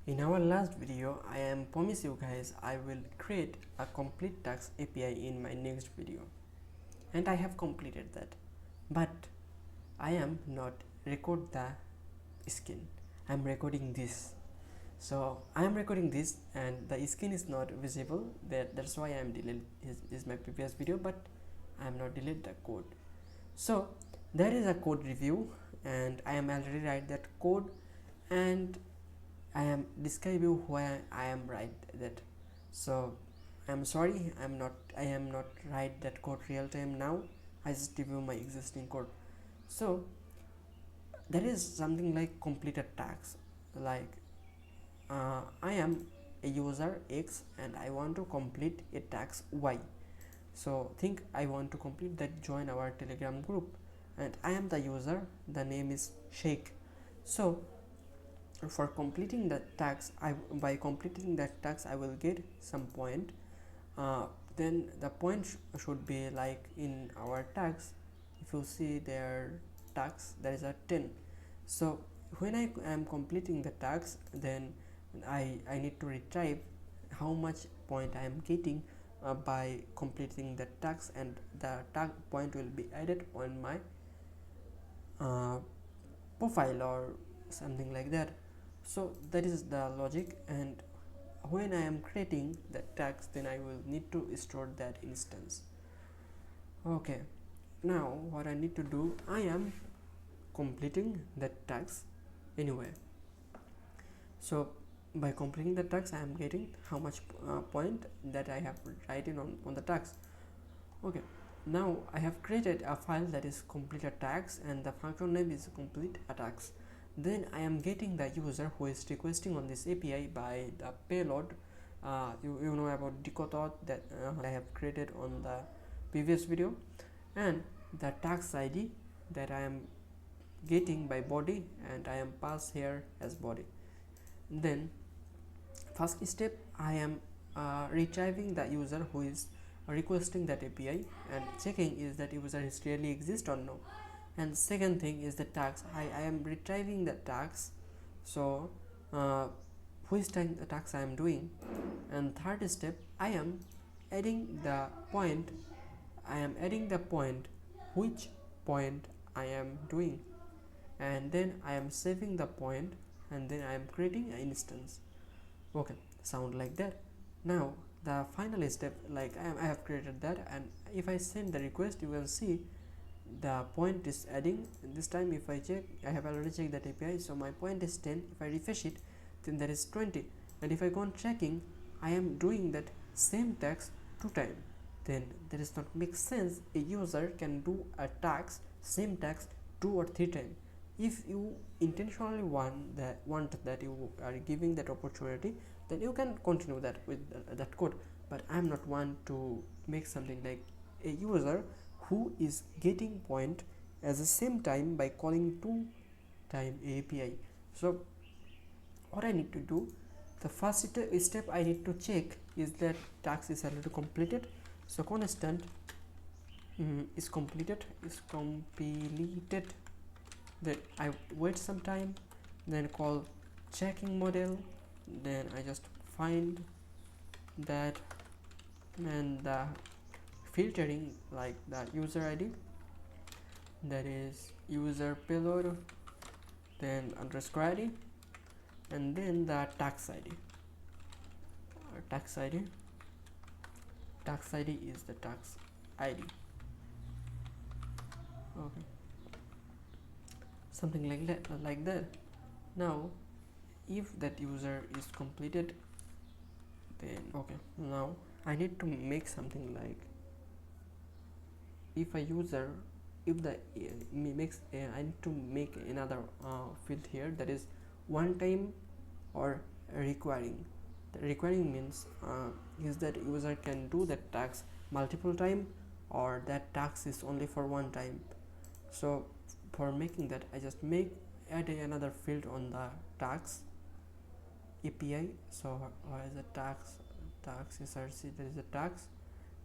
In our last video, I am promise you guys I will create a complete tags API in my next video, and I have completed that, but I am not record the skin. I'm recording this, so I am recording this and the skin is not visible. That's why I am delete is my previous video, but I am not delete the code. So there is a code review and I am already write that code, and I am describe you why I am write that. So I'm sorry, I am not write that code real time now. I just review my existing code. So there is something like completed tags, like I am a user X and I want to complete a task Y. So think I want to complete that join our Telegram group, and I am the user, the name is Shekh. So for completing that task, by completing that task I will get some point. Then the point should be like in our tags. If you see their tags, there is a 10. So when I am completing the task, then I need to retrieve how much point I am getting by completing the task, and the tag point will be added on my profile or something like that. So that is the logic, and when I am creating the tags, then I will need to store that instance. Okay, now what I need to do, I am completing that tags anyway. So by completing the tags, I am getting how much point that I have written on the tags. Okay, now I have created a file that is completed tags, and the function name is complete attacks. Then I am getting the user who is requesting on this API by the payload. You know about decode that I have created on the previous video, and the tags ID that I am getting by body, and I am pass here as body. Then first step, I am retrieving the user who is requesting that API and checking is that user is really exist or no. And second thing is the tags. I am retrieving the tags. So which time the tags I am doing. And third step, I am adding the point. I am adding the point which point I am doing, and then I am saving the point, and then I am creating an instance. Okay, sound like that. Now the final step, like I have created that, and if I send the request, you can see the point is adding. This time if I check, I have already checked that API, so my point is 10. If I refresh it, then there is 20, and if I go on checking, I am doing that same task 2 times. Then there is not make sense a user can do a task, same task 2 or 3 times. If you intentionally want that you are giving that opportunity, then you can continue that with that code. But I'm not want to make something like a user who is getting point at the same time by calling 2 time API. So what I need to do, the first step I need to check is that task is already completed. So constant is completed, then I wait some time, then call checking model, then I just find that, and the filtering like the user ID, that is user payload, then underscore ID, and then the tax ID. Tax ID is the tax ID. Okay, something like that. Now if that user is completed, then okay, now I need to make something like, if a user, if the makes I need to make another field here, that is one time or requiring. The requiring means is that user can do that task multiple time, or that task is only for one time. So for making that, I just add another field on the task API. So what is the task is RC, there is a task,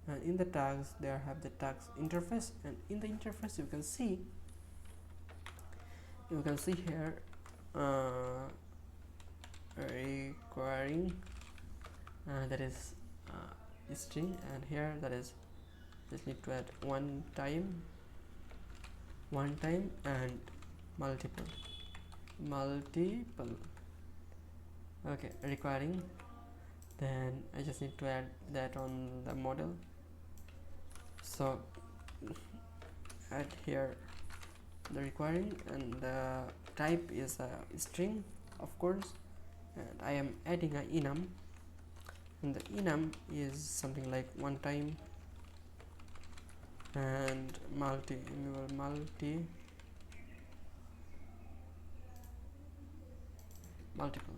and in the tags there have the tags interface, and in the interface you can see here requiring that is string, and here that is just need to add one time and multiple. Okay, requiring, then I just need to add that on the model. So add here the requiring, and the type is a string, of course, and I am adding a enum, and the enum is something like one time and multiple.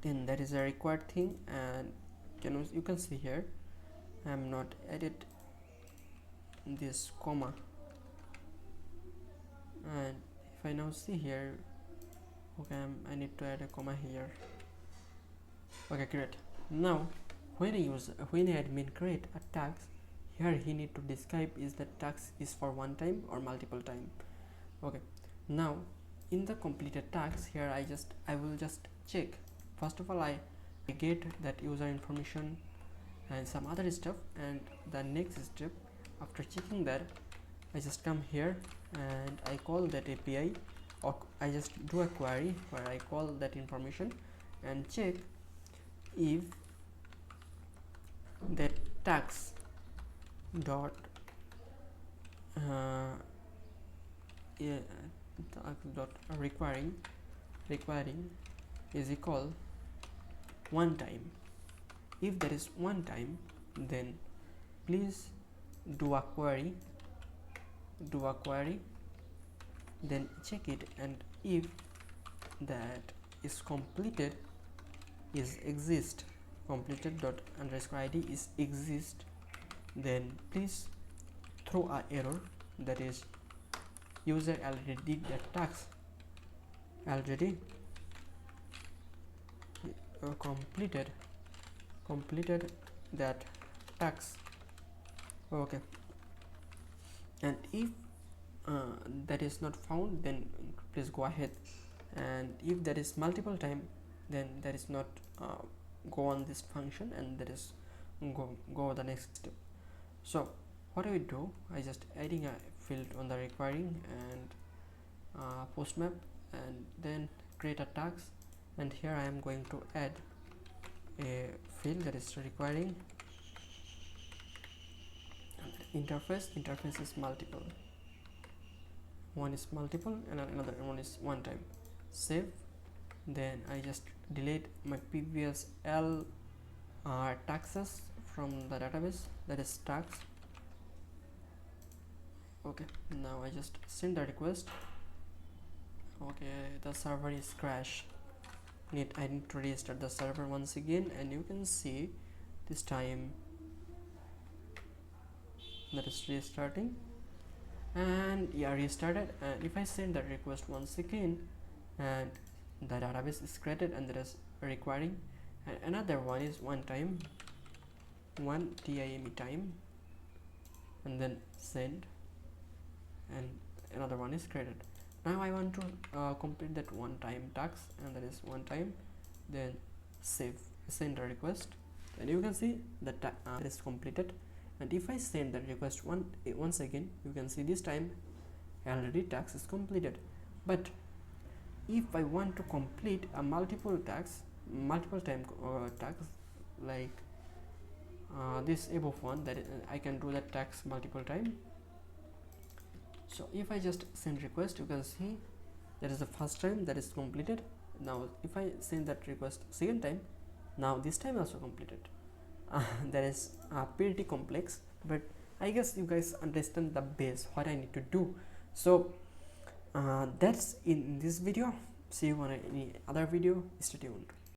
Then that is a required thing, and you can see here I am not added this comma, and if I now see here, okay, I need to add a comma here. Okay, great. Now when admin create a task, here he need to describe is the task is for one time or multiple time. Okay, now in the completed task, here I will just check. First of all, I get that user information and some other stuff, and the next step, after checking that, I just come here and I call that API, or I just do a query where I call that information and check if that task dot dot requiring is equal one time. If that is one time, then please do a query, then check it, and if that is completed is exist, completed dot underscore id is exist, then please throw a error, that is user already did that task, already completed that task. Okay, and if that is not found, then please go ahead, and if that is multiple time, then that is not go on this function, and that is go the next step. So what I do, I just adding a field on the requiring and post map, and then create a task, and here I am going to add a field that is requiring interface is multiple, one is multiple and another one is one time. Save. Then I just delete my previous taxes from the database, that is tax. Okay, now I just send the request. Okay, the server is crashed. I need to restart the server once again, and you can see this time that is restarting, and yeah, restarted. And if I send the request once again, and the database is created, and there is requiring, and another one is one time, one time, and then send, and another one is created. Now I want to complete that one time task, and that is one time, then save, send the request, and you can see that that is completed. And if I send the request once again, you can see this time already task is completed. But if I want to complete a multiple time task, like this above one, that I can do that task multiple time. So if I just send request, you can see that is the first time that is completed. Now if I send that request second time, now this time also completed. That is pretty complex, but I guess you guys understand the base what I need to do. So that's in this video. See you on any other video. Stay tuned.